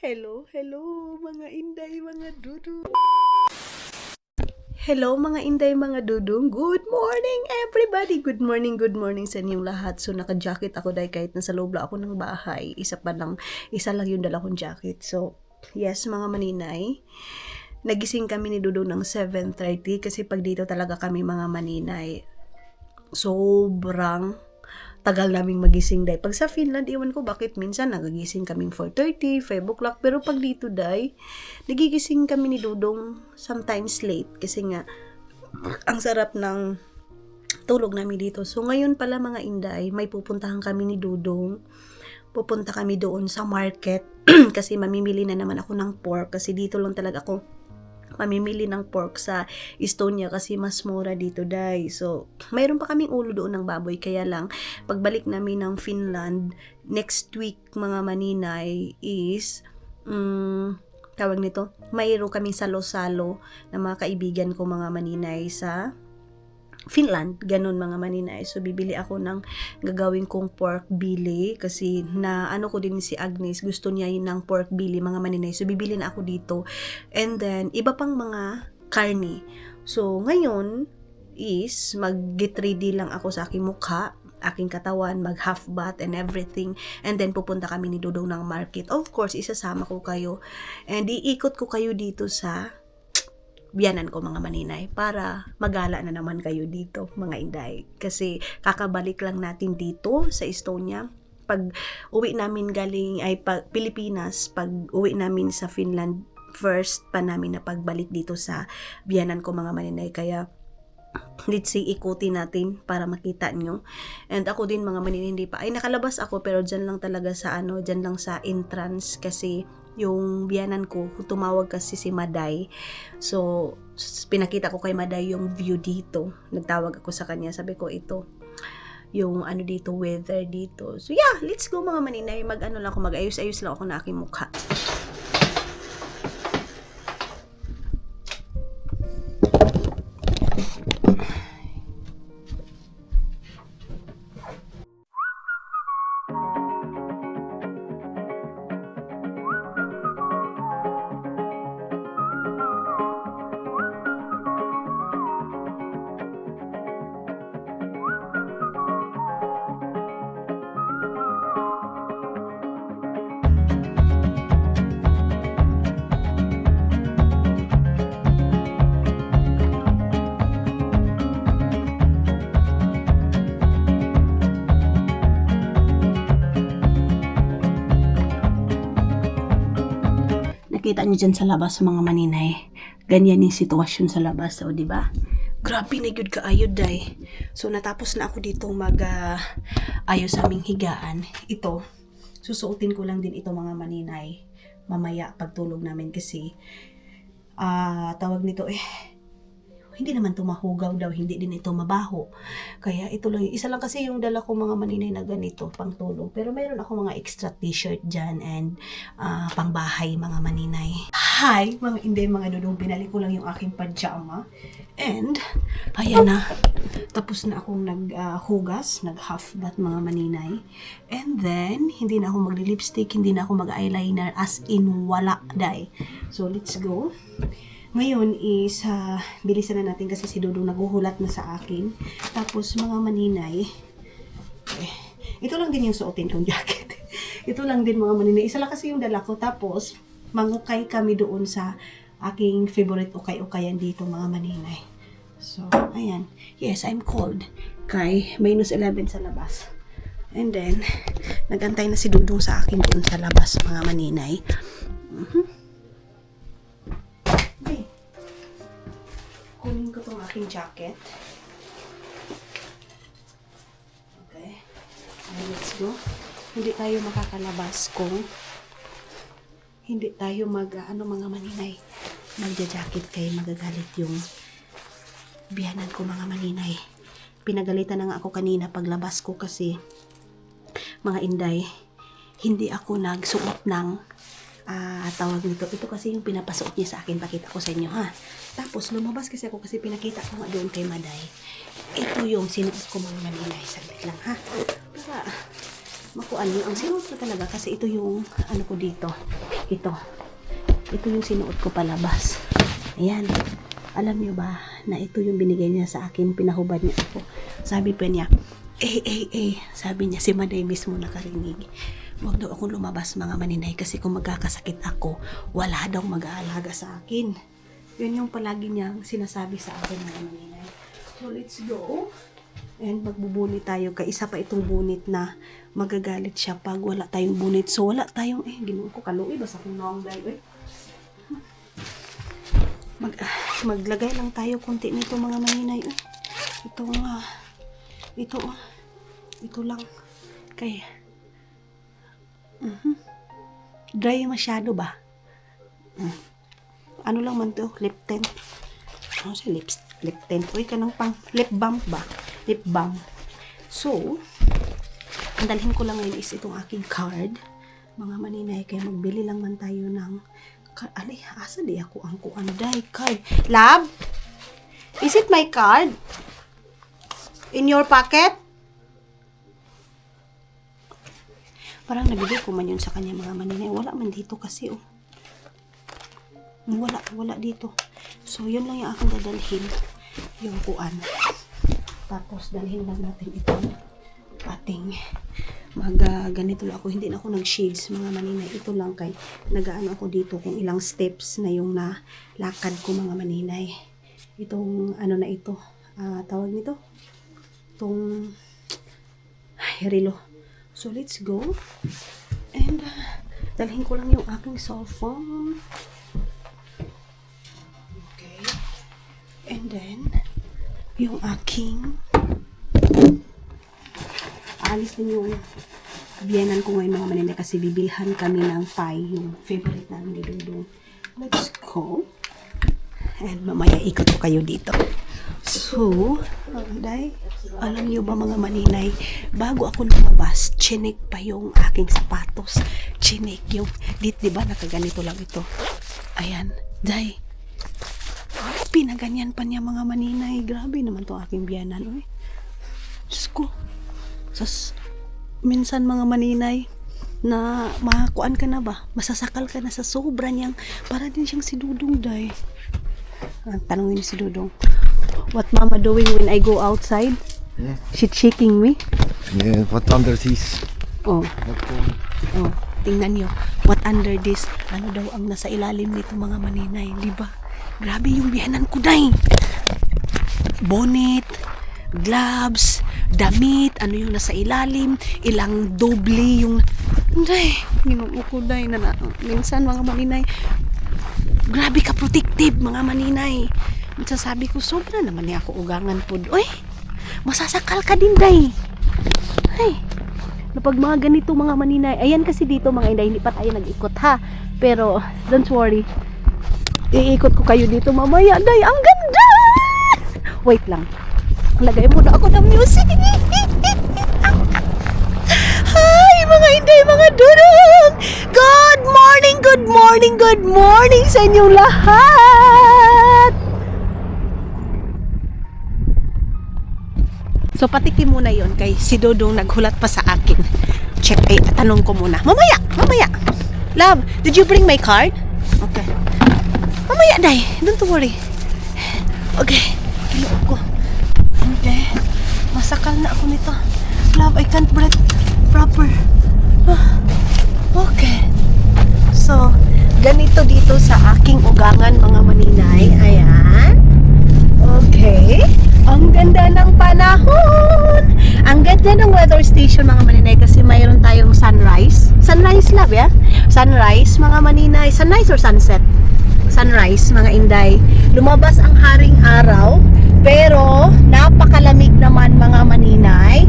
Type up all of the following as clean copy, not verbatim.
Hello, hello mga inday, mga dudong. Hello mga inday, mga dudong. Good morning everybody. Good morning sa inyong lahat. So naka-jacket ako dahil kahit nasa loob lang ako ng bahay, isa lang yung dala kong jacket. So yes mga maninay, nagising kami ni Dudong ng 7:30 kasi pag dito talaga kami mga maninay, sobrang tagal naming magising dahil pag sa Finland, iwan ko bakit minsan nagigising kaming 4:30, 5 o'clock, pero pag dito dahil nagigising kami ni Dudong sometimes late kasi nga ang sarap ng tulog namin dito. So ngayon pala mga inday, may pupuntahan kami ni Dudong. Pupunta kami doon sa market kasi mamimili na naman ako ng pork kasi dito lang talaga ako mamimili ng pork sa Estonia kasi mas mura dito dahil. So, mayroon pa kaming ulo doon ng baboy kaya lang pagbalik namin ng Finland next week mga maninay is tawag nito, mayroon kami salo-salo na mga kaibigan ko mga maninay sa Finland, ganun mga maninay. So, bibili ako ng gagawin kong pork belly kasi na ano ko din si Agnes, gusto niya yun ng pork belly mga maninay. So, bibili na ako dito. And then, iba pang mga karne. So, ngayon is mag-get ready lang ako sa aking mukha, aking katawan, mag half bath and everything. And then, pupunta kami ni Dudong ng market. Of course, isasama ko kayo. And iikot ko kayo dito sa biyanan ko mga maninay para magala na naman kayo dito mga inday kasi kakabalik lang natin dito sa Estonia. Pag uwi namin galing Pilipinas, pag uwi namin sa Finland, first pa namin na pagbalik dito sa biyanan ko mga maninay, kaya let's say ikutin natin para makita nyo. And ako din mga maninay, hindi pa ay nakalabas ako pero dyan lang talaga sa dyan lang sa entrance kasi yung biyanan ko, tumawag kasi si Maday. So, pinakita ko kay Maday yung view dito. Nagtawag ako sa kanya. Sabi ko, ito, yung dito, weather dito. So, yeah, let's go mga maninay. Mag-ayos-ayos lang ako na aking mukha. Kita nyo dyan sa labas mga maninay, ganyan yung sitwasyon sa labas, o diba? Grabe na yun kaayod day. So natapos na ako dito ayos sa aming higaan. Ito, susuotin ko lang din ito mga maninay mamaya pagtulog namin kasi tawag nito hindi naman ito mahugaw daw, hindi din ito mabaho. Kaya ito lang, isa lang kasi yung dala ko mga maninay na ganito, pang tulog. Pero mayroon ako mga extra t-shirt dyan and pang bahay mga maninay. Hi, mga inday, mga dudong, binalik ko lang yung aking pajama. And, ayan na, tapos na akong naghugas, nag-half bath mga maninay. And then, hindi na ako magli-lipstick, hindi na ako mag-eyeliner, as in wala, day. So, let's go. Ngayon is, bilisan na natin kasi si Dudong naguhulat na sa akin. Tapos, mga maninay, ito lang din yung suotin kong jacket. Ito lang din mga maninay. Isa lang kasi yung dala ko. Tapos, mangukay kami doon sa aking favorite ukay-ukayan dito mga maninay. So, ayan. Yes, I'm cold. Kay -11 sa labas. And then, nagantay na si Dudong sa akin doon sa labas mga maninay. Kunin ko tong aking jacket. Okay. Let's go. Hindi tayo makakalabas kung hindi tayo mga maninay, magja-jacket kay magagalit yung biyanan ko mga maninay. Pinagalitan na nga ako kanina paglabas ko kasi mga inday, hindi ako nagsuot ng tawag nito. Ito kasi yung pinapasuot niya sa akin. Pakita ko sa inyo ha. Tapos lumabas kasi ako kasi pinakita ko nga doon kay Maday. Ito yung sinuot ko mga maninay. Saglit lang ha. Para makuan yung ang sinuot ko talaga kasi ito yung ano ko dito. Ito yung sinuot ko palabas. Ayan. Alam niyo ba na ito yung binigay niya sa akin, pinahubad niya ako. Sabi pa niya, sabi niya, si Maday mismo nakarinig. Huwag daw akong lumabas mga maninay kasi kung magkakasakit ako, wala daw mag-aalaga sa akin. Yun yung palagi niyang sinasabi sa akin mga maninay. So let's go. And magbubunit tayo. Kaya isa pa itong bunit na magagalit siya pag wala tayong bunit. So wala tayong, ginoon ko kaluwi. Basta kung naong live maglagay lang tayo konti nito mga maninay. Ito lang. Kaya, dry masyado ba? Ano lang man to? Lip tint. Ano sa lips? Lip tint. Uy, kanang pang lip balm ba? Lip balm. So, ang dalhin ko lang ngayon is itong aking card. Mga maninay, kaya magbili lang man tayo ng alay, asa di ako ang kuanday card. Lab? Is it my card? In your pocket? Parang nabigay ko man yun sa kanya mga maninay. Wala man dito kasi Wala dito. So, yun lang yung aking dadalhin. Yung kuan. Tapos, dalhin lang natin itong ating ganito lang ako. Hindi na ako nag-shades mga maninay. Ito lang kay nagaano ako dito kung ilang steps na yung nalakad ko mga maninay. Itong ano na ito. Tawag nito. Itong relo. So, let's go. And, dalhin ko lang yung aking cellphone. Okay. And then, yung aking aalis din yung biyanan ko ngayon mga maninay kasi bibilhan kami ng pie, yung favorite namin ni Dudong. Let's go. And mamaya ikot ko kayo dito. So, alam niyo ba mga maninay, bago ako lumabas, chinik pa yung aking sapatos. Chinik yung, diba nakaganito lang ito. Ayan, day. Pinaganyan pa niya mga maninay. Grabe naman to aking biyanan. Diyos ko. Minsan mga maninay, na makakuan ka na ba? Masasakal ka na sa sobra niyang, para din siyang si Dudong day. Tanungin si Dudong, what mama doing when I go outside? Yeah. She shaking me? Yeah, what under this? Oh, tingnan niyo. What under this? Ano daw ang nasa ilalim nito mga maninay, di ba? Grabe yung biyanan ko day. Bonnet, gloves, damit, ano yung nasa ilalim, ilang doble yung day, ginoo ko day na minsan mga maninay, grabe ka protective mga maninay. Minsan sabi ko, sobra naman niya ako ugangan po. Uy, masasakal ka din day. Ay, napag mga ganito mga maninay, ayan kasi dito mga inday, hindi pa tayo nag-ikot ha, pero don't worry, iikot ko kayo dito mamaya day, ang ganda. Wait lang, lagay muna ako ng music. Hi mga inday, mga Dudong, good morning, good morning, good morning sa inyong lahat. So patikim muna yon kay si Dudong naghulat pa sa akin. Check, tanong ko muna mamaya. Love, did you bring my card? Okay, mamaya day, don't worry. Okay, kinuog ko. Okay, masakal na ako nito. Love, I can't breathe proper. Okay. So, ganito dito sa aking ugangan mga maninay. Ayan. Okay. Ang ganda ng panahon. Ang ganda ng weather station mga maninay kasi mayroon tayong sunrise. Sunrise love, yeah? Sunrise mga maninay. Sunrise or sunset? Sunrise mga inday. Lumabas ang haring araw. Pero, napakalamig naman mga maninay.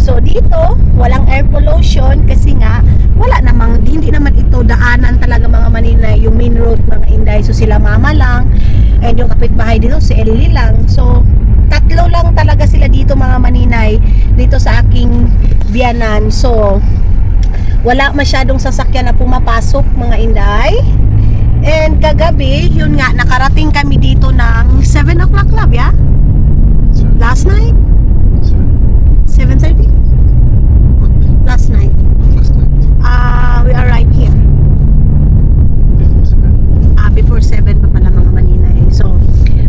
So, dito, walang air pollution kasi nga, wala namang, hindi naman ito daanan talaga mga maninay, yung main road mga inday. So, sila mama lang, and yung kapitbahay dito, si Ellie lang. So, tatlo lang talaga sila dito mga maninay, dito sa aking biyanan. So, wala masyadong sasakyan na pumapasok mga inday. And kagabi, yun nga, nakarating kami dito ng 7 o'clock love, yeah? Last night? 7:30? Last night. We arrived here. Before 7. Before 7 pa pala mga maninay. So,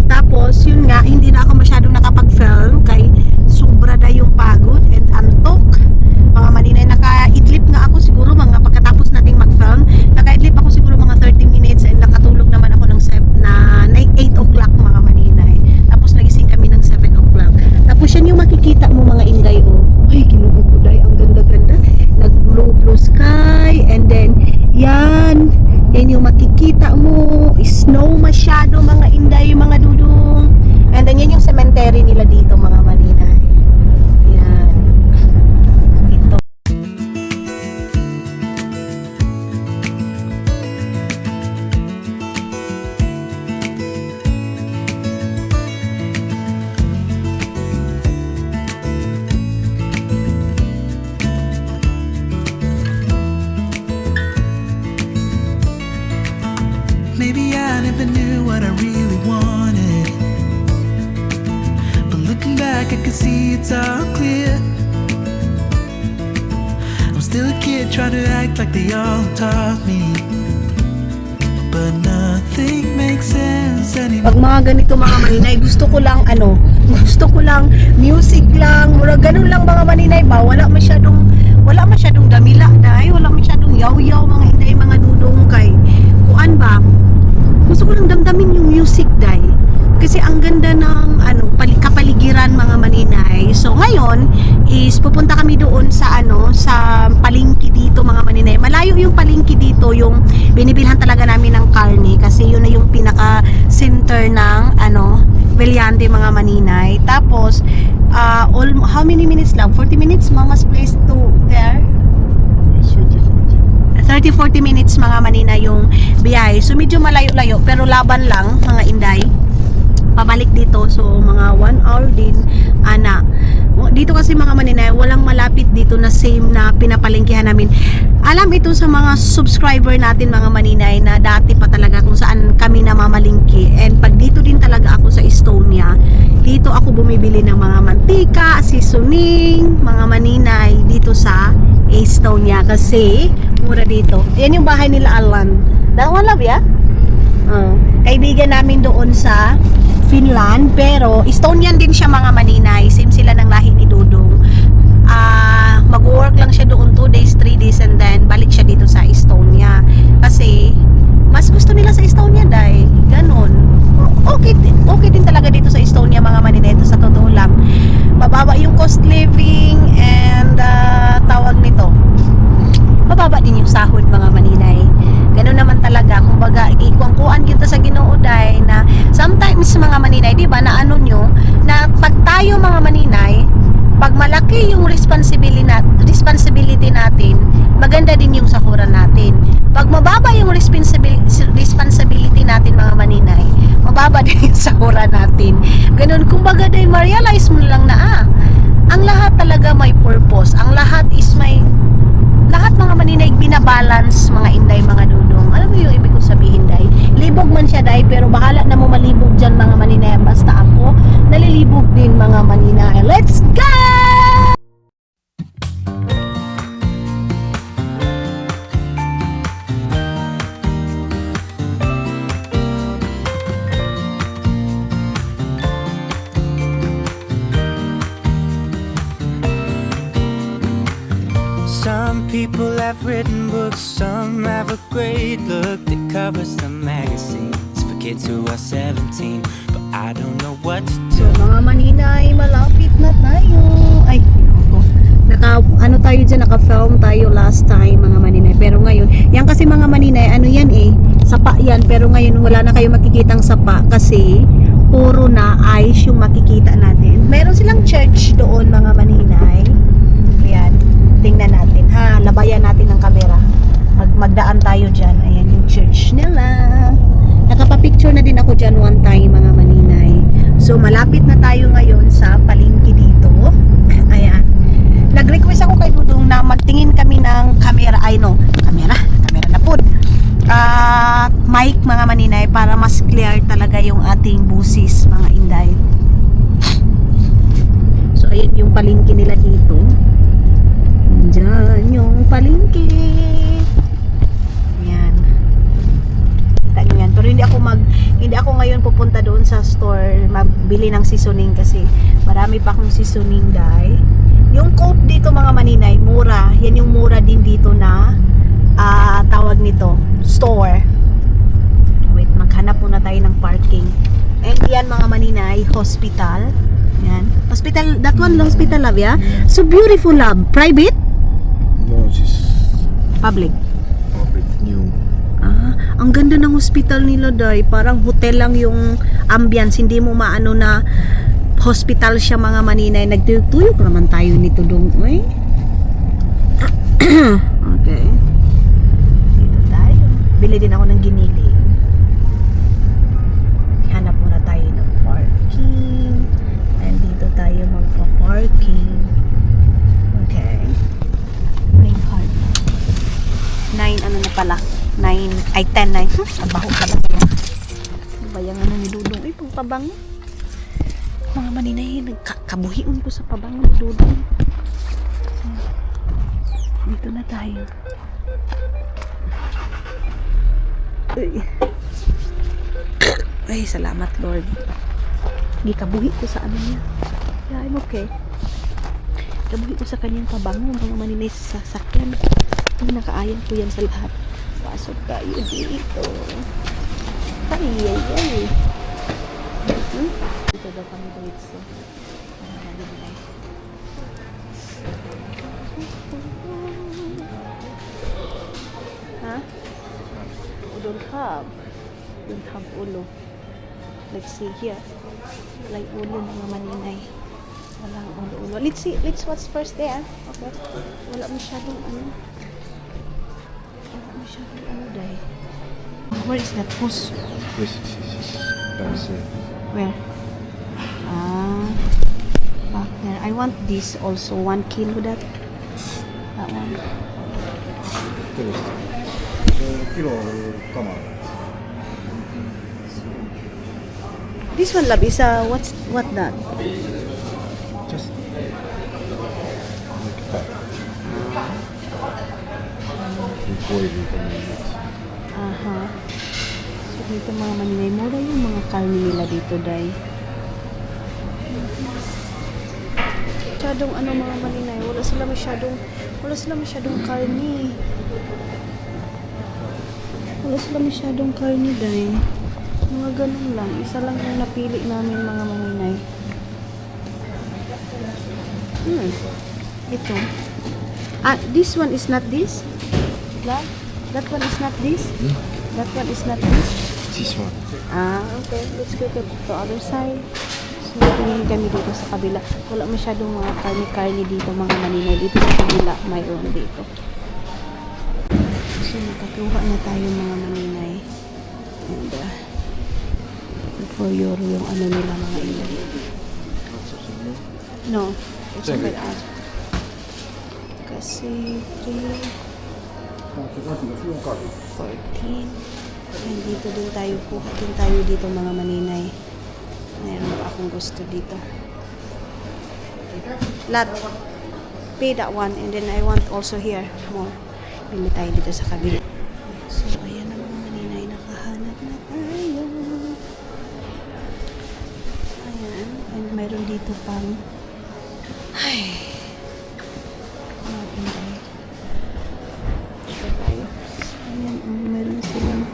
tapos, yun nga, hindi na ako masyadong nakapag-film kay sobra na yung pagod and antok. Mga maninay, naka-idlip nga ako siguro mga pagkatapos nating mag-film. Naka-idlip ako siguro mga 30 minutes and nakatulog naman ako ng 8 o'clock mga maninay. Tapos nagising kami ng 7 o'clock. Tapos yan yung makikita mo mga inday, oh. Ay, kinuha ko dahil ang ganda-ganda. Nag-blue sky and then yan yung makikita mo, snow masyado mga inday, mga dudong. And then yan yung cemetery nila dito mga maninay. Yan. Ito. Maybe I never knew what I really wanted, but looking back I can see it's all clear. I'm still a kid trying to act like they all taught me, but nothing makes sense anymore. Pag mga ganito mga maninay, gusto ko lang music lang, mura ganun lang mga maninay ba, wala masyadong damila dahil wala masyadong yaw-yaw mga inday, mga dudong kay kuan ba, gusto ko lang damdamin yung music dahil kasi ang ganda ng kapaligiran mga maninay. So ngayon is pupunta kami doon sa sa palengke dito mga maninay. Malayo yung palengke dito, yung binibilhan talaga namin ng karne kasi yun na yung pinaka center ng Valiante mga maninay. Tapos how many minutes lang? 40 minutes mama's place to there. 30-40 minutes mga manina yung biyahe. So medyo malayo-layo pero laban lang mga inday. Pabalik dito. So mga 1 hour din. Dito kasi mga manina walang malapit dito na same na pinapalengkehan namin. Alam ito sa mga subscriber natin mga maninay na dati pa talaga kung saan kami namamalingki. And pag dito din talaga ako sa Estonia, dito ako bumibili ng mga mantika, seasoning, mga maninay dito sa Estonia kasi mura dito. Yan yung bahay nila Alan. Dawan love ya? Kaibigan namin doon sa Finland pero Estonian din siya mga maninay. Same sila ng lahi ni Dudong. Mag-work lang siya doon 2 days, 3 days and then balik siya dito sa Estonia. Kasi mas gusto nila sa Estonia dahil ganon. Okay din talaga dito sa Estonia mga maninay. Ito sa totoo lang. Mababa yung cost living and tawag nito. Mababa din yung sahod mga maninay. Ganun naman talaga. Kumbaga, ikuangkuan kita sa Ginoo day na sometimes mga maninay, di ba, na na pag tayo mga maninay, pag malaki yung responsibility natin, maganda din yung sahuran natin. Pag mababa yung responsibility natin mga maninay, mababa din yung sahuran natin. Ganun, kumbaga day, ma-realize mo lang na ang lahat talaga may purpose. Ang lahat mga maninay binabalance mga inday, mga dudong. Alam mo yung ibig kong sabihin day? Libog man siya day, pero bahala na mo malibog dyan mga maninay. Basta ako, nalilibog din mga maninay. Let's go! Some people have written books, some have a great look that covers the magazines for kids who are 17, but I don't know what to do. So mga maninay, malapit na tayo. Ay, tayo dyan, naka-film tayo last time mga maninay. Pero ngayon, yan kasi mga maninay, sapa yan. Pero ngayon, wala na kayo makikitang sapa kasi puro na ice yung makikita natin. Meron silang church doon mga maninay. Ayan, tingnan natin ha. Labayan natin ng camera. Magdaan tayo dyan. Ayan yung church nila. Nakapapicture na din ako dyan one time mga maninay. So malapit na tayo ngayon sa palengke dito. Ayan. Nag-request ako kay Dudong na magtingin kami ng camera. Camera na po. Mic mga maninay para mas clear talaga yung ating busis mga inday. So ayan yung palengke nila dito. Nandyan yung palengke. Yan. Kita nyo yan. Pero hindi ako ngayon pupunta doon sa store magbili ng seasoning kasi marami pa akong seasoning, dai. Yung Coke dito mga maninay, mura. Yan yung mura din dito na tawag nito, store. Wait, maghanap muna tayo ng parking. And yan mga maninay, hospital. Yan. Hospital, that one hospital lab, yeah? So beautiful lab. Private? No, she's Public. public, new. Ang ganda ng hospital nila, day. Parang hotel lang yung ambience. Hindi mo maano na hospital siya mga maninay. Nagtuyok-tuyok naman tayo nito dong. Uy. Okay. Dito tayo. Bili din ako ng giniling. Hanap muna tayo ng parking. And dito tayo magpa-parking. Okay. Main card. 9 ano na pala? 9, ay 10, 9. Abaho ka ba kaya? Bayang ano ni Dudong. Ay, pagpabango. Mga maninay, nagkabuhiun ko sa pabango ni Dudong. So, dito na tayo. Ay, salamat Lord. Gikabuhi ko sa ano niya. Yeah, I'm okay. Kabuhi ko sa kanyang pabango. Mga maninay sa sasakyan. Ay, nakaayan ko yan sa lahat. Pasok tayo dito. Ay, ay, ay. Dito daw kami dito. Ha? We don't have ulo. Let's see here. Walang ulo mga maninay. Walang ulo. Let's watch first there. Okay. Wala masyadong ano. Day. Where is that post? Yes. That's it. Where? Back there. I want this also. 1 kilo that. That one. Kilo, come on. This one, love, is what that? Just like that. You boil it and you eat. Aha. So dito mga maninay, mura yung mga karne nila dito, day. Masyadong ano mga maninay, wala sila masyadong karne. Wala sila masyadong karne, day. Mga ganun lang. Isa lang yung napili namin mga maninay. Ito. This one is not this. Love? That one is not this. That one is not this. This one. Okay. Let's go to the other side. So, tingin kami dito sa kabila. Wala masyadong mga karne-karne dito mga maninay. Dito sa kabila, mayroon dito. So, nakakuha na tayo mga maninay. And, 4 euro yung ano nila mga inay. No. It's okay. Kasi 14. And dito din tayo. Kuha din tayo dito mga maninay. Mayroon pa akong gusto dito. Lot. Pay that one. And then I want also here more. Pili tayo dito sa kabila. So, ayan na mga maninay. Nakahanap na tayo. Ayan. And mayroon dito pang meron silang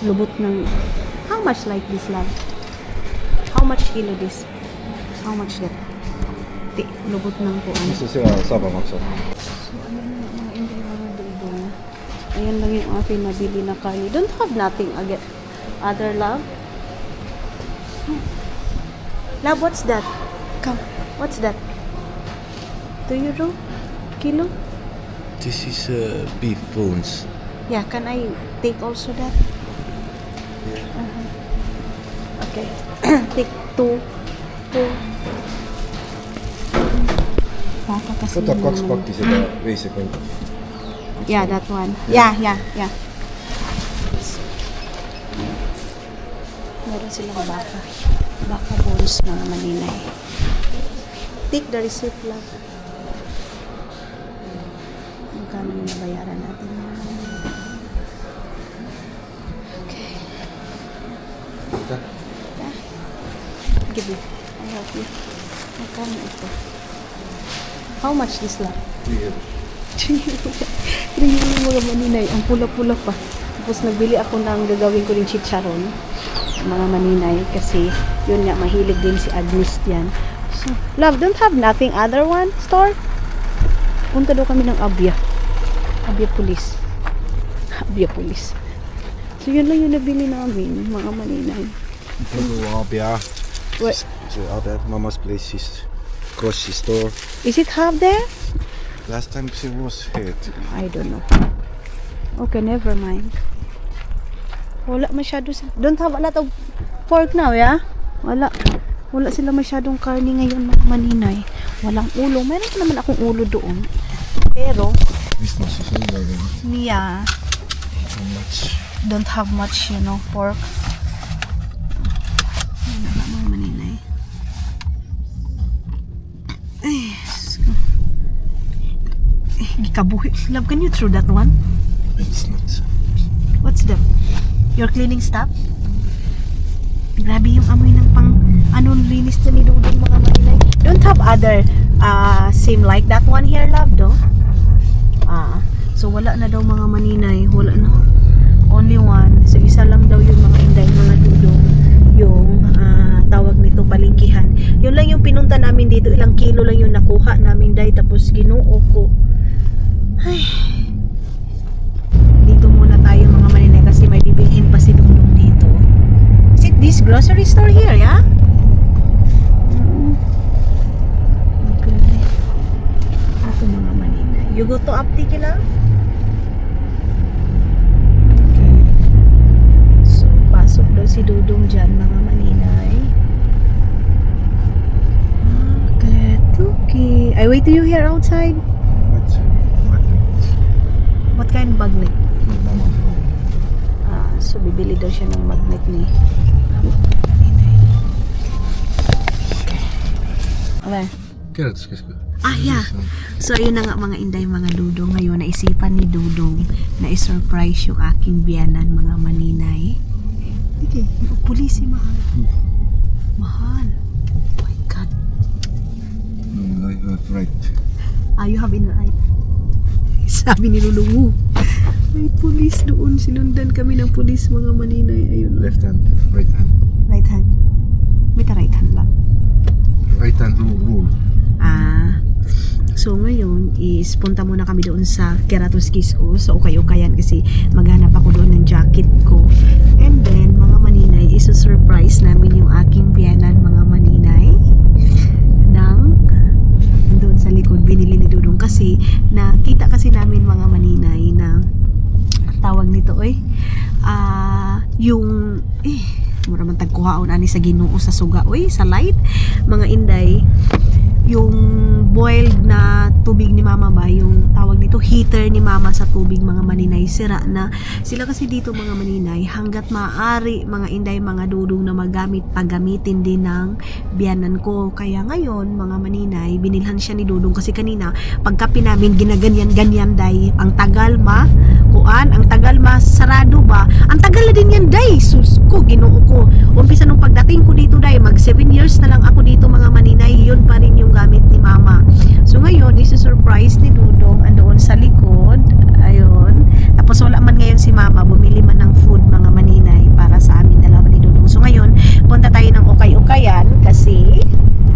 lubot ng how much like this, love? How much kilo this? How much that? Lubot ng This is Saba Maksa. So, mga inday mga doon. Ayan lang yung aking nabili na kayo. Don't have nothing again. Other, love? Love, what's that? Come. What's that? 2 euro? Kilo? This is beef bones. Yeah, can I take also that? Okay. Take 2. Baka kasi Put a yun cox naman. pack is the basic one. Yeah, that one. Yeah. Meron silang baka. Baka bones mga maninay. Take the receipt, love. magkano yung nabayaran natin. Okay. Okay. Give you. I'll help you. Magkano ito? How much this lang? 3 euros. 3 yung mga maninay. Ang pula-pula pa. Tapos nagbili ako ng gagawin ko rin chicharon. Mga maninay. Kasi yun nga, mahilig din si Agnes yan. So, love, don't have nothing other one store? Punta daw kami ng Abia. Abia Police. Abia Police. So yun lang yung nabili namin, mga maninay. Abia. What? So Abia, Mama's place is grocery store. Is it half there? Last time she was here. I don't know. Okay, never mind. Wala masyado sila. Don't have a lot of pork now, yeah? Wala. Wala sila masyadong karne ngayon, mga maninay. Walang ulo. Meron pa naman akong ulo doon. Pero, Business is ongoing. yeah, How much? don't have much, you know, pork. Ano na mga maninay. Ay, Diyos ko. Gikabuhi. Love, can you throw that one? It's not. What's that? Your cleaning stuff? Grabe yung amoy ng linis na ni Dudong, mga maninay. Don't have other same like that one here, love, do? So wala na daw mga maninay. Wala na. Only one. So isa lang daw yung mga inday, mga Dudong. Yung tawag nito, palingkihan. Yun lang yung pinunta namin dito. Ilang kilo lang yung nakuha namin, day. Tapos ginuo ko. Ay. Dito muna tayo, mga maninay, kasi may bibilhin pa si Dudong dito. Is it this grocery store here, yeah? Okay. Ito mga maninay. You go to Aptiki lang? Okay. So, pasok daw si Dudong dyan, mga maninay. Okay. I wait to you here outside. What kind of magnet? So bibili daw siya ng magnet ni okay. Yeah. So ayun na nga, mga inday, mga Dudong. Ngayon naisipan ni Dudong na i-surprise yung aking biyanan, mga maninay. Okay, yung pulis, mahal. Mahal. Oh my God. Right. You have in right. Sabi ni Lulungu, may pulis doon. Sinundan kami ng pulis, mga maninay. Ayun. Left hand, right hand. Right hand. May right hand lang. Right hand rule. So ngayon is punta muna kami doon sa Keratos Kisco. So ukay-ukayan kasi maghanap ako doon ng jacket ko. And then mga maninay, iso-surprise namin yung aking biyanan, mga maninay, ng doon sa likod. Binili ni Dudong kasi nakita kasi namin, mga maninay, na tawag nito yung mura man tagkuhaon ani sa Ginoo sa suga sa light, mga inday. Yung boiled na tubig ni mama ba, yung tawag nito heater ni mama sa tubig, mga maninay, sira na. Sila kasi dito, mga maninay, hanggat maaari, mga inday, mga Dudong, na pagamitin din ng biyanan ko. Kaya ngayon, mga maninay, binilhan siya ni Dudong kasi kanina pagkapi namin ginaganyan-ganyan, day. Ang tagal sarado ba? Ang tagal na din yan, day. Sus ko, Ginoo ko. Umpisa nung pagdating ko dito, day, mag 7 years na lang ako dito, mga maninay. Yun pa rin yung gamit ni mama. So ngayon, isi-surprise ni Dudong andoon sa likod. Ayun. Tapos wala man ngayon si mama, bumili man ng food, mga maninay, para sa amin dalawa ni Dudong. So ngayon, punta tayo ng ukay-ukayan kasi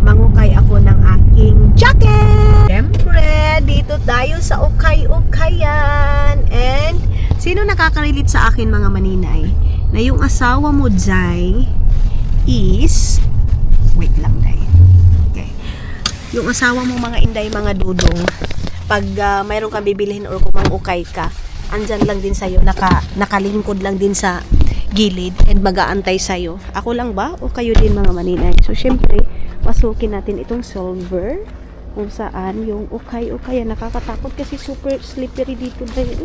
mangukay ako ng aking jacket. Siyempre, dito tayo sa ukay-ukayan. And sino nakaka-relate sa akin, mga maninay, na yung asawa mo, Jai, is wait lang, Day. Okay. Yung asawa mo, mga inday, mga Dudong, pag mayroon kang bibilihin or kung mang-ukay ka, andyan lang din sa'yo, nakalingkod lang din sa gilid and mag-aantay sa'yo. Ako lang ba? O kayo din, mga maninay? So, syempre, pasukin natin itong silver kung saan yung ukay-ukay. Nakakatakot kasi super slippery dito, Day.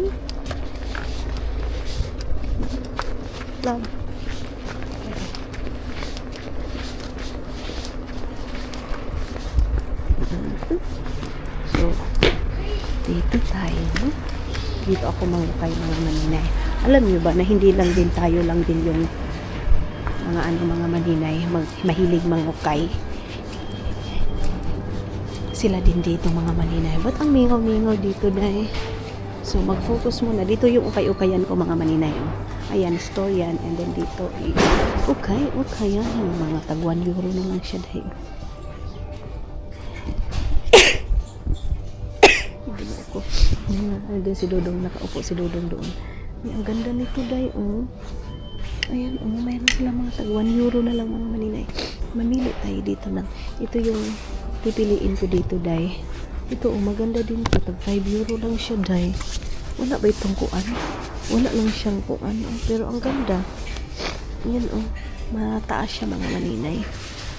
Love. So, dito tayo. gusto ako mangukay mga maninay. Alam niyo ba na hindi lang din tayo lang din yung mga maninay mahilig mangukay. Sila din dito mga maninay. Ba't ang mingaw-mingaw dito dahil? So mag-focus muna. Dito yung ukay-ukayan ko mga maninay. Oh. Ayan, store yan. And then dito is ukay yan. Mga tag 1 euro na lang siya dahil. Hindi si Dodong, nakaupo si Dodong doon. Ay, ang ganda nito dahil. Oh. Ayan, mayroon sila mga tag 1 euro na lang mga maninay. Mamili tayo dito ng. Ito yung pipiliin ko dito dahil. Ito maganda din ito. Tag 5 euro lang siya dahil. Wala ba itong kuan? Wala lang siyang kuan. Pero ang ganda. Yan mataas siya mga maninay.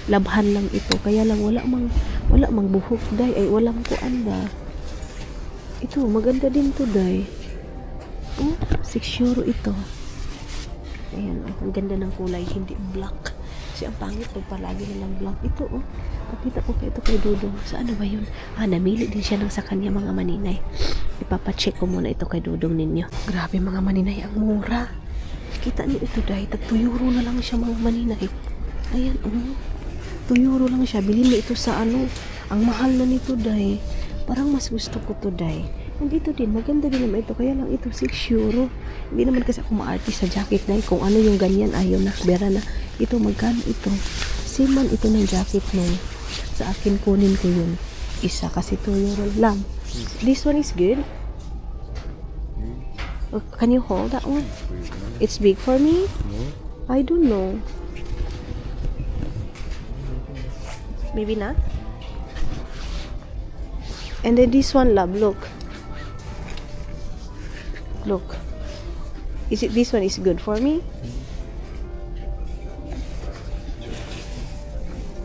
Labhan lang ito. Kaya lang wala mang buhok dahil. Ay walang kuan ba. Ito maganda din to dahil. 6 euro ito. Ayan, ang ganda ng kulay, hindi black. Kasi ang pangit pag palagi nilang black. Ito, nakita ko pa ito kay Dudong. Sa ano ba yun? Namili din siya ng sa kanya mga maninay. Ipapacheck ko muna ito kay Dudong ninyo. Grabe mga maninay, ang mura. Kita niyo ito dahil, tag 2 euro na lang siya mga maninay. Ayan, 2 euro lang siya. Bilhin mo ito sa ang mahal na nito dahil. Parang mas gusto ko to dahil. And ito din, maganda din naman ito. Kaya lang ito, 6 euro. Hindi naman kasi ako ma-arty sa jacket na kung ano yung ganyan, ayaw na, bera na. Ito, magkano ito? Same man ito ng jacket na sa akin, kunin ko yun. Isa kasi 2 euro lang. This one is good. Can you hold that one? It's big for me? I don't know. Maybe not. And then this one, love, look. Look. This one is good for me?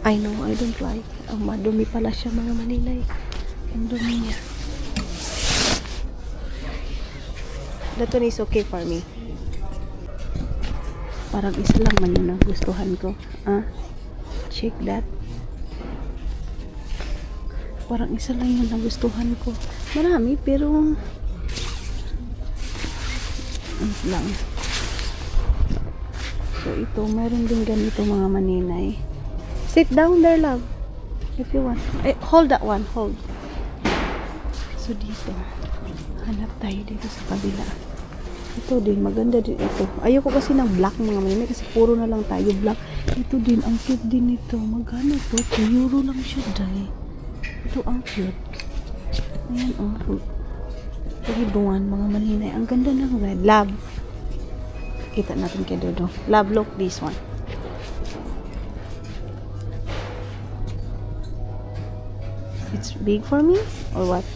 I know, I don't like. Madumi pala siya mga maninay. Ang dumi niya. That one is okay for me. Parang isa lang man yun ang gustuhan ko. Check that. Parang isa lang yun ang gustuhan ko. Marami pero lang. So ito, mayroon din ganito mga maninay. Sit down there, love. If you want. Hold that one. Hold. So dito. Hanap tayo dito sa kabila. Ito din, maganda din ito. Ayoko kasi ng black mga maninay kasi puro na lang tayo black. Ito din, ang cute din ito. Magkano to? 2 euro lang siya dahil. Ito ang cute. Ayan Pagibungan mga maninay. Ang ganda ng red. Love. Kita natin kay Dodo. Love, look this one. It's big for me? Or what?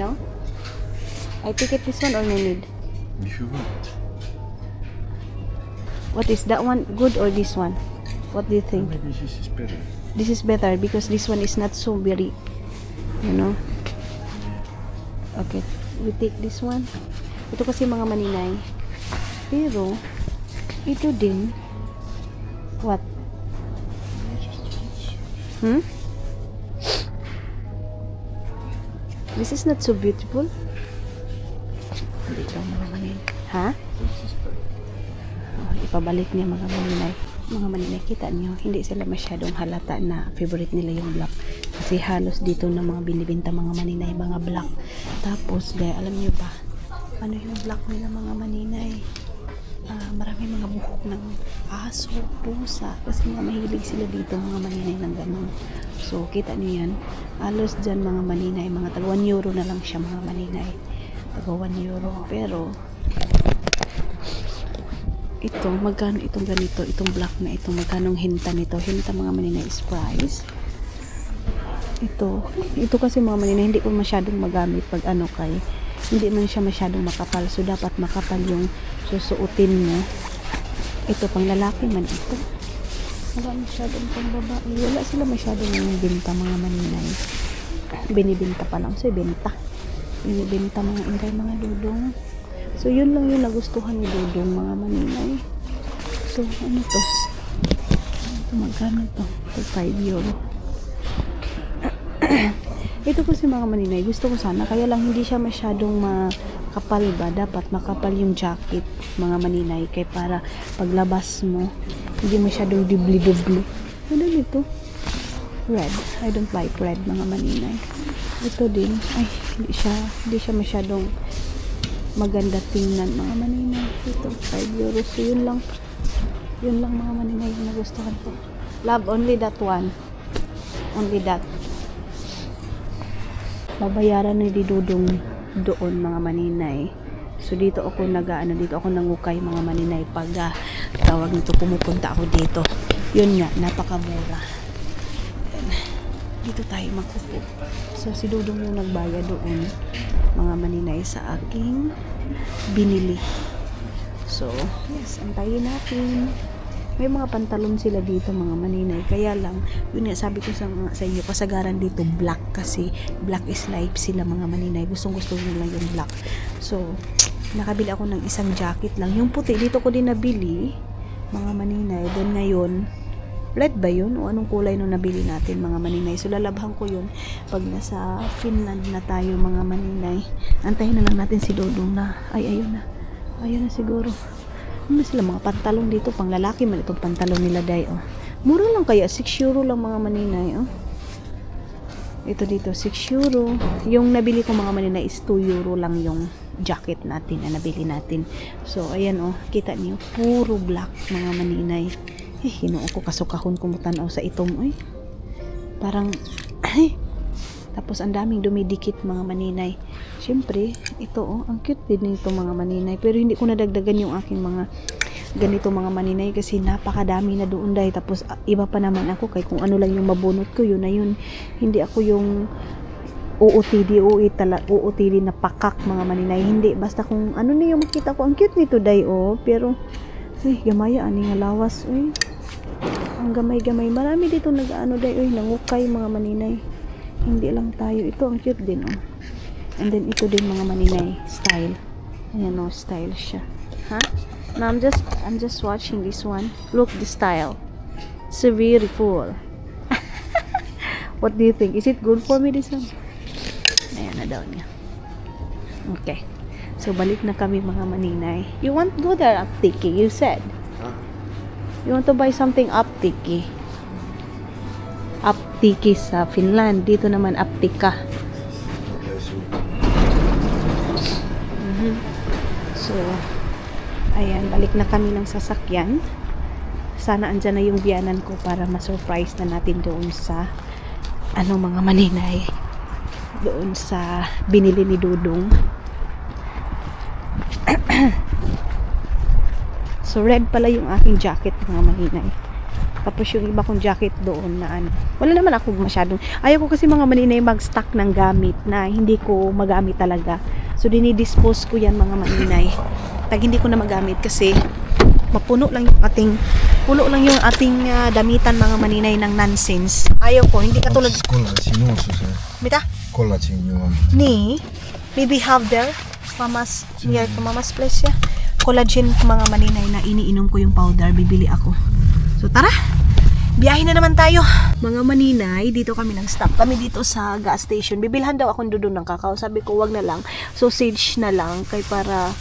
No? I take it this one or no need? If you want. What is that one? Good or this one? What do you think? Maybe this is better. This is better because this one is not so very, Okay, we take this one. Ito kasi mga maninay. Pero, ito din. What? This is not so beautiful. Hindi daw mga maninay. Ha? Ipabalik niya mga maninay. Mga maninay, kita niyo, hindi sila masyadong halata na favorite nila yung black. Kasi halos dito na mga binibenta mga maninay, mga black. Tapos, alam niyo ba, ano yung black nila mga maninay? Marami mga buhok ng aso, pusa. Kasi mga mahilig sila dito mga maninay ng ganun. So, kita niyo yan. Halos dyan mga maninay, mga tag 1 euro na lang siya mga maninay. Tag 1 euro. Pero, ito, magkano itong ganito, itong black na ito, magkano hinta nito? Hinta mga maninay is price. Ito kasi mga maninay, hindi ko masyadong magamit pag hindi man siya masyadong makapal. So, dapat makapal yung susuotin mo. Ito, pang lalaki man ito. Wala masyadong pang babae. Wala sila masyadong binibenta mga maninay. Binibenta pa lang. So, binibenta mga ingay, mga dudong. So, yun lang yung nagustuhan ni Dudong mga maninay. So, ano to? Ito, magkano to? Ito, 5 euro. Ito kasi mga maninay, gusto ko sana, kaya lang hindi siya masyadong makapal ba? Dapat makapal yung jacket, mga maninay, kaya para paglabas mo, hindi masyadong dibli-dibli. Ano dito? Red. I don't like red, mga maninay. Ito din, ay, hindi siya masyadong maganda tingnan, mga maninay. Ito, 5 euros. So, yun lang mga maninay yung nagustuhan ko. Love, only that one. Only that. Babayaran ni Dudong doon, mga maninay. So dito ako dito ako nangukay, mga maninay, pag tawag nito, pumupunta ako dito. Yun nga, napakamura. Ayan. Dito tayo makupo. So si Dudong yung nagbaya doon, mga maninay, sa aking binili. So yes, antayin natin. May mga pantalon sila dito, mga maninay. Kaya lang, yun nga, sabi ko sa inyo, kasagaran dito, black kasi. Black is life sila, mga maninay. Gustong-gusto nila yung black. So, nakabili ako ng isang jacket lang. Yung puti, dito ko din nabili, mga maninay. Then ngayon, red ba yun? O anong kulay nung nabili natin, mga maninay? So, lalabhan ko yun pag nasa Finland na tayo, mga maninay. Antayin na lang natin si Dodong na. Ay, ayun na. Ayun na siguro. Ano sila, mga pantalon dito, pang lalaki man itong pantalon nila, day, oh. Mura lang kaya, 6 euro lang, mga maninay, oh. Ito dito, 6 euro. Yung nabili ko, mga maninay, is 2 euro lang yung jacket natin na nabili natin. So, ayan, oh, kita niyo, puro black, mga maninay. Hinuo ko, kasukahon ko mutanaw sa itom, ay. Parang, ay. Tapos, ang daming dumidikit, mga maninay. Siyempre, ito, oh, ang cute din nito, mga maninay. Pero hindi ko nadagdagan yung aking mga ganito, mga maninay, kasi napakadami na doon, dahil. Tapos, iba pa naman ako, kay kung ano lang yung mabunot ko, yun na yun. Hindi ako yung OOTD na pakak, mga maninay. Hindi, basta kung ano na yung makita ko, ang cute nito, day, oh. Pero, gamaya, ani nga lawas, ang gamay-gamay. Marami dito nag-ano, day, nangukay, mga maninay. Hindi lang tayo. Ito, ang cute din, oh. And then, ito din, mga maninay, style. Ayan, oh, style siya. Ha? Now, I'm just watching this one. Look, the style. So very cool. What do you think? Is it good for me, this one? Ayan na daw niya. Okay. So, balik na kami, mga maninay. You want to go there, Aptiki, you said? You want to buy something Aptiki? Aptiki sa Finland. Dito naman Aptika. So, ayan, balik na kami ng sasakyan. Sana andyan na yung biyanan ko para ma-surprise na natin doon sa mga maninay. Doon sa binili ni Dudong. So, red pala yung aking jacket, mga maninay. Tapos yung iba kong jacket doon na wala naman ako masyadong, ayaw ko kasi, mga maninay, mag-stock ng gamit na hindi ko magamit talaga. So dinidispose ko yan, mga maninay. Pag hindi ko na magamit kasi puno lang yung ating damitan, mga maninay, ng nonsense. Ayaw ko, hindi katulad Mita? Ni, maybe have there Mama's, near to Mama's place, yeah. Collagen, mga maninay, na iniinom ko yung powder, bibili ako. So tara, biyahe na naman tayo. Mga maninay, dito kami nag-stop. Kami dito sa gas station. Bibilhan daw akong Dudong ng kakao. Sabi ko, wag na lang. Sausage na lang, kay para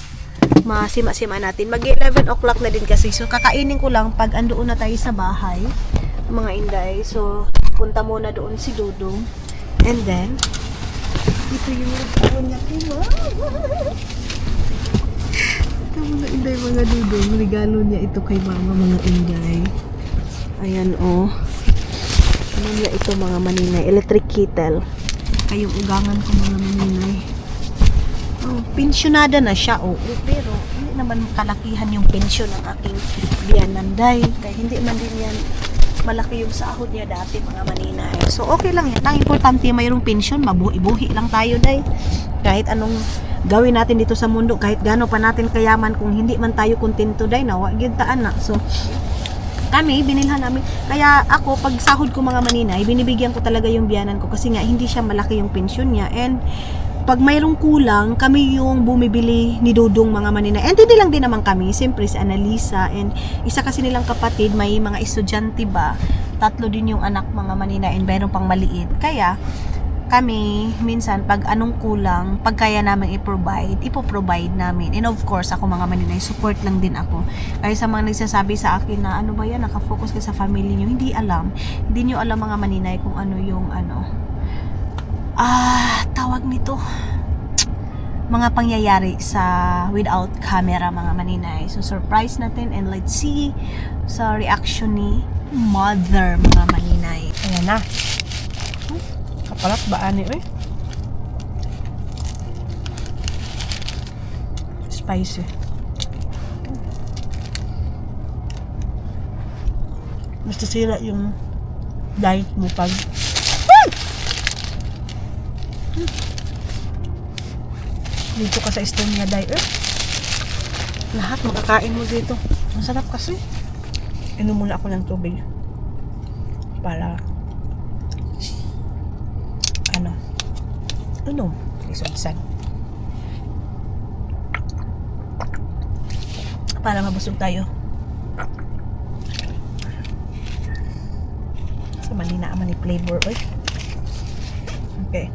masima-sima natin. Mag-11 o'clock na din kasi. So kakainin ko lang pag andoon na tayo sa bahay, mga inday. So punta muna doon si Dudong. And then, ito yung regalo niya. Ito, mga inday, mga Dudong. Regalo niya ito kay mama, mga inday. Ayan, oh. Ano niya ito, mga maninay? Electric kettle. Ay, yung ugangan ko, mga maninay. Oh, pensyonada na siya, oh. Pero, hindi naman kalakihan yung pensyon ng aking biyananday. Kaya hindi man din yan malaki yung sahod niya dati, mga maninay. So, okay lang yan. Ang importante, mayroong pensyon. Mabuhi-buhi lang tayo, day. Kahit anong gawin natin dito sa mundo, kahit gano'n pa natin kayaman, kung hindi man tayo kontento, day, nawag yun taan na. So, kami, binilhan namin. Kaya ako, pag sahod ko, mga maninay, binibigyan ko talaga yung biyanan ko kasi nga hindi siya malaki yung pensyon niya. And pag mayroong kulang, kami yung bumibili ni Dudong, mga maninay. And hindi lang din naman kami, siyempre si Annalisa and isa kasi nilang kapatid, may mga estudyante ba, 3 din yung anak, mga maninay, and mayroong pang maliit. Kaya kami, minsan, pag anong kulang, pag kaya namin ipoprovide namin. And of course, ako mga maninay, support lang din ako. Kaya sa mga nagsasabi sa akin na, ano ba yan, nakafocus ka sa family nyo, hindi alam. Hindi nyo alam mga maninay kung ano yung, tawag nito, mga pangyayari sa without camera mga maninay. So, surprise natin and let's see sa reaction ni mother mga maninay. Ayan na. Kapalat ba ani eh? Spicy. Basta sira yung diet mo pag dito ka sa Estonia diet. Lahat makakain mo dito. Ang sarap kasi. Inom muna ako ng tubig para isubsan para mabusog tayo sa malina man ni flavor okay.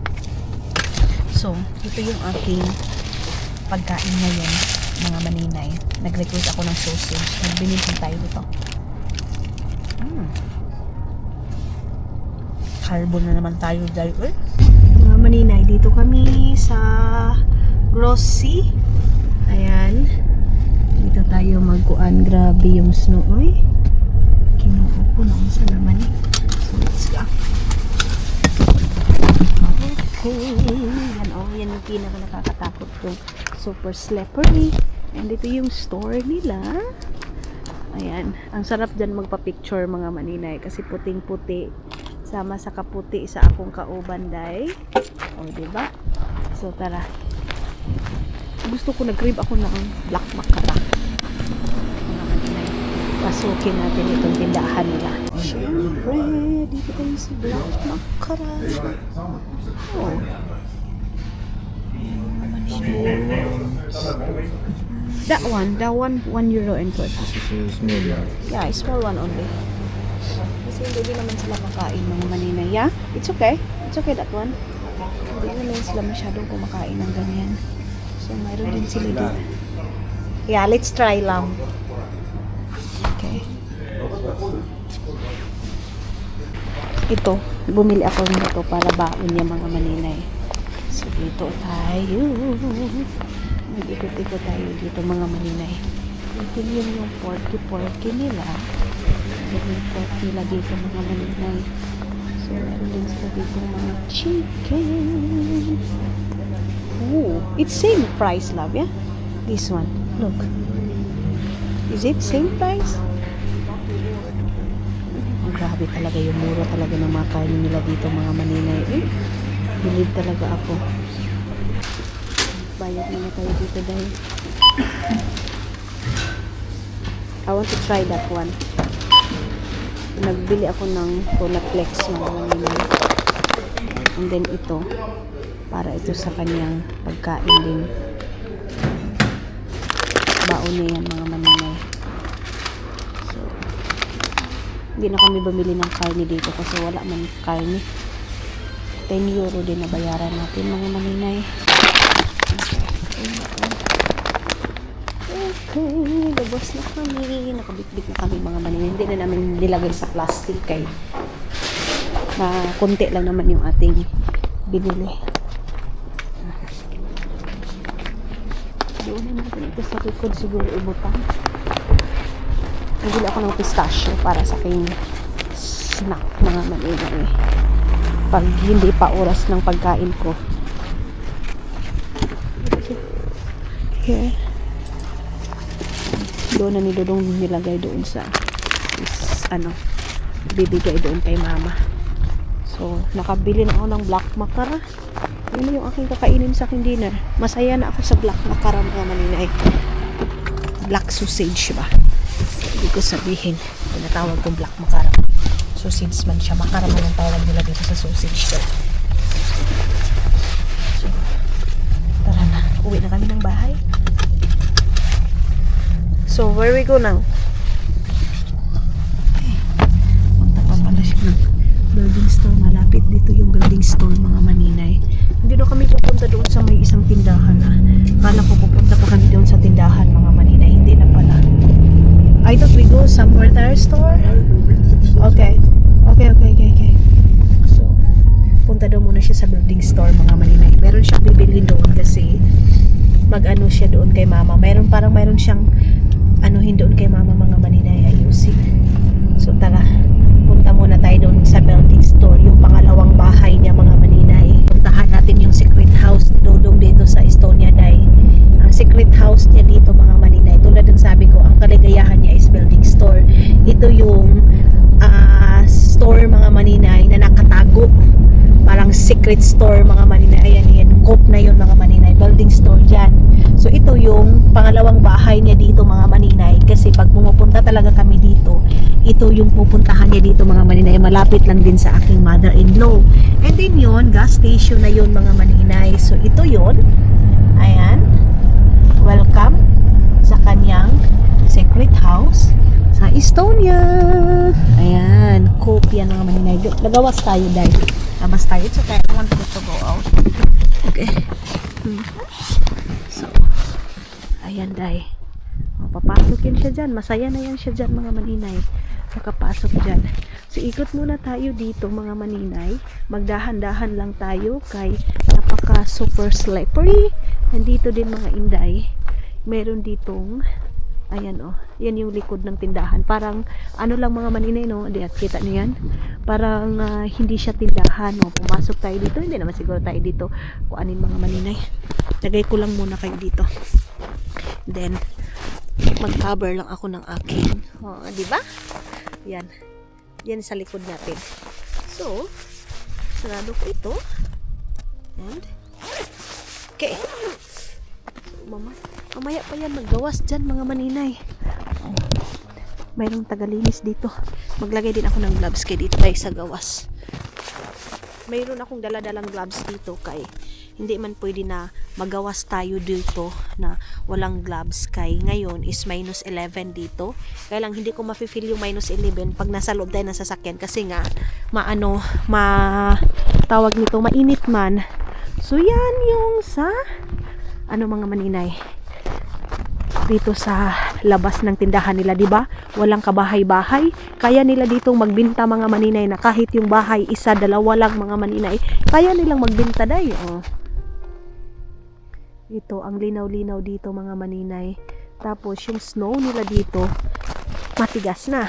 So ito yung aking pagkain ngayon mga maninay. Nag-request ako ng sausage, nagbinigin tayo dito. Carbon na naman tayo dahil mga maninay, dito kami sa Grossi. Ayan, dito tayo magkuan. Grabe yung snow kinuha ko na sa naman so let's go. Okay, yan yung pinaka nakakatakot ko, super slippery. And dito yung store nila. Ayan, ang sarap dyan magpa-picture mga maninay kasi puting-puti sama sa kaputi sa akong kauban day. Diba? So tara. Gusto ko nag-grab ako ng black mackerel. Mga maninay. Pasukin natin itong tindahan nila. Siyempre, dito tayo sa black mackerel. That one, 1 euro and 20. Yeah, small one only. Kasi hindi naman sila makain mga maninay. Yeah, it's okay that one. Hindi naman sila masyadong kumakain ng ganyan. So, mayroon din sila dito. Yeah, let's try lang. Okay. Ito, bumili ako nito para baon niya mga maninay. So, dito tayo. Mag-ikot-ikot tayo dito mga maninay. Ito yung porky nila. Yung pork nila dito mga maninay. So, meron din sila dito mga chicken. Ooh, it's same price, love, yeah? This one, look. Is it same price? Oh, grabe talaga yung mura talaga ng mga kain nila dito mga maninay. Believe talaga ako. Bayad muna tayo dito dahil I want to try that one. Nagbili ako ng Cola Flex mga maninay. And then ito para ito sa kanyang pagkain din. Baon niya yan mga maninay. So hindi na kami bumili ng karne dito kasi wala man karne. 10 euro din na bayaran natin mga maninay. Okay, labas na kami. Nakabitbit na kami mga maninay. Hindi na namin nilagay sa plastic kay konti lang naman yung ating binili. Doon na natin ito sa likod siguro ibutan. Nabili ako ng pistachio para sa aking snack mga maninay. Pag hindi pa oras ng pagkain ko. Okay. Doon na ni Dodong nilagay doon sa bibigay doon kay mama. So, nakabili na ako ng black mackerel. Yun yung aking kakainin sa aking dinner. Masaya na ako sa black mackerel mga maninay. Black sausage ba? Hindi ko sabihin. Tinatawag kong black mackerel. Sausage man siya. Mackerel man ang tawag nila dito sa sausage daw. So, tara na. Uwi na kami ng bahay. So, where we go now? Punta pa pala siya ng building store. Malapit dito yung building store mga maninay. Kala ko pupunta pa kami doon sa tindahan mga maninay. Hindi na pala. I thought we go somewhere there store. Okay. Okay. So, punta daw muna siya sa building store mga maninay. Meron siyang bibili doon kasi mag-ano siya doon kay mama. Meron siyang anuhin doon kay mama mga maninay, ayusin. So tara, punta muna tayo doon sa building store, yung pangalawang bahay niya mga maninay. Puntahan natin yung secret house ni Dodong dito sa Estonia Day. Ang secret house niya dito mga maninay, tulad ng sabi ko, ang kaligayahan niya is building store. Ito yung store mga maninay na nakatago, parang secret store mga maninay. Ayan, coop na yun mga maninay, building store dyan. So ito yung pangalawang bahay niya dito mga maninay, kasi pag pumupunta talaga kami dito, ito yung pupuntahan niya dito mga maninay. Malapit lang din sa aking mother-in-law. And then yun, gas station na yun mga maninay. So ito yun, ayan, welcome sa kanyang secret house sa Estonia. Ayan, coop yan mga maninay. Nagawas tayo dahil labas tayo. It's okay, I want to go out. Okay. So, ayan dahil papasok yan siya dyan. Masaya na yan siya dyan mga maninay. Makapasok dyan. So, ikot muna tayo dito mga maninay. Magdahan-dahan lang tayo kay napaka super slippery. Nandito din mga inday. Meron ditong ayan yan yung likod ng tindahan. Parang ano lang mga maninay no. Hindi, kita niyo yan. Parang hindi siya tindahan no. Pumasok tayo dito. Hindi naman siguro tayo dito kuanin mga maninay. Lagay ko lang muna kayo dito. Then mag-cover lang ako ng aking di ba? Yan sa likod natin. So sarado ko ito. And okay. So, mamaya pa yan maggawas dyan mga maninay. Mayroong tagalinis dito. Maglagay din ako ng gloves kay dito tayo sa gawas. Mayroon akong daladalang gloves dito kay hindi man pwede na magawas tayo dito na walang gloves kay ngayon is minus 11 dito. Kaya lang hindi ko mafe-feel yung minus 11 pag nasa loob tayo ng sasakyan kasi nga tawag nito mainit man. So yan yung sa mga maninay dito sa labas ng tindahan nila, di ba? Walang kabahay-bahay. Kaya nila ditong magbenta mga maninay na kahit yung bahay isa, dalawa lang mga maninay. Kaya nilang magbenta day. Ito ang linaw-linaw dito mga maninay. Tapos yung snow nila dito matigas na.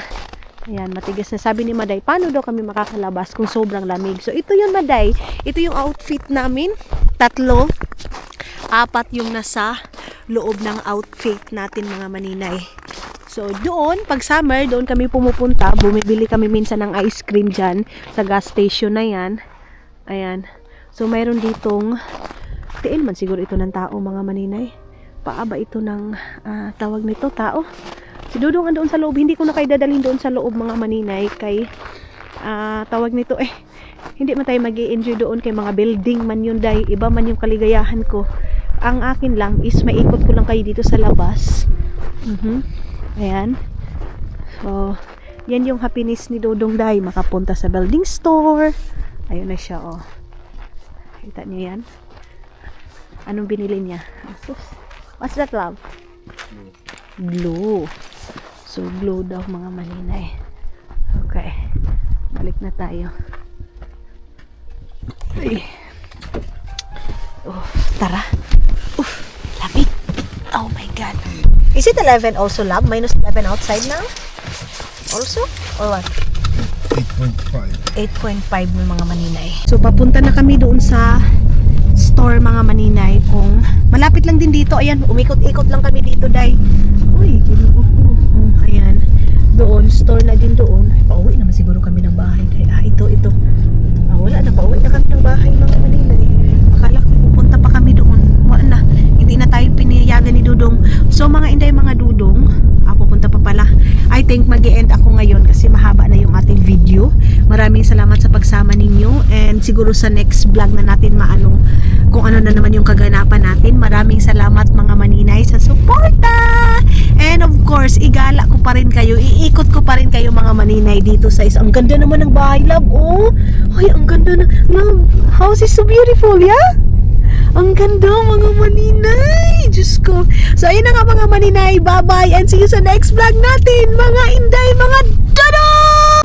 Ayan, matigas na. Sabi ni Maday, paano daw kami makakalabas kung sobrang lamig? So ito yun Maday. Ito yung outfit namin. 3, 4 yung nasa loob ng outfit natin mga maninay. So doon, pag summer, doon kami pumupunta. Bumibili kami minsan ng ice cream dyan sa gas station na yan. Ayan. So mayroon ditong tiin man siguro ito ng tao mga maninay. Paaba ito ng tawag nito, tao. Si Dudong andoon sa loob. Hindi ko na kayo dadalhin doon sa loob mga maninay kay tawag nito hindi man tayo mag-i-enjoy doon kay mga building man yun day. Iba man yung kaligayahan ko. Ang akin lang is maikot ko lang kayo dito sa labas. Ayan. So, yan yung happiness ni Dodong day. Makapunta sa building store. Ayun na siya Kita niyo yan? Anong binili niya? What's that, love? Glue. So, glue daw mga maninay. Okay. Balik na tayo. Ay. Tara. Lamig. Oh my God. Is it 11 also, love? Minus 11 outside now? Also? Or what? 8.5 ng mga maninay. So, papunta na kami doon sa store mga maninay. Kung malapit lang din dito. Ayan, umikot-ikot lang kami dito, day. Uy, ginoo ko. Ayan. Doon, store na din doon. Pauwi naman siguro kami ng bahay. Kaya, ito. Wala na, pauwi na kami ng bahay mga maninay. Akala ko pupunta pa kami doon. Wala na. Hindi na tayo pinayagan ni Dudong. So, mga inday, mga Dudong, pupunta pa pala. I think mag-e-end ako ngayon kasi mahaba na yung ating video. Maraming salamat sa pagsama ninyo and siguro sa next vlog na natin kung ano na naman yung kaganapan natin. Maraming salamat mga maninay sa suporta! And of course, igala ko pa rin kayo, iikot ko pa rin kayo mga maninay dito sa ang ganda naman ng bahay, love. Ay, ang ganda na, love. House is so beautiful, yeah? Ang ganda mga maninay. Diyos ko. So, ayun na nga mga maninay. Bye-bye and see you sa next vlog natin, mga inday, mga dodo!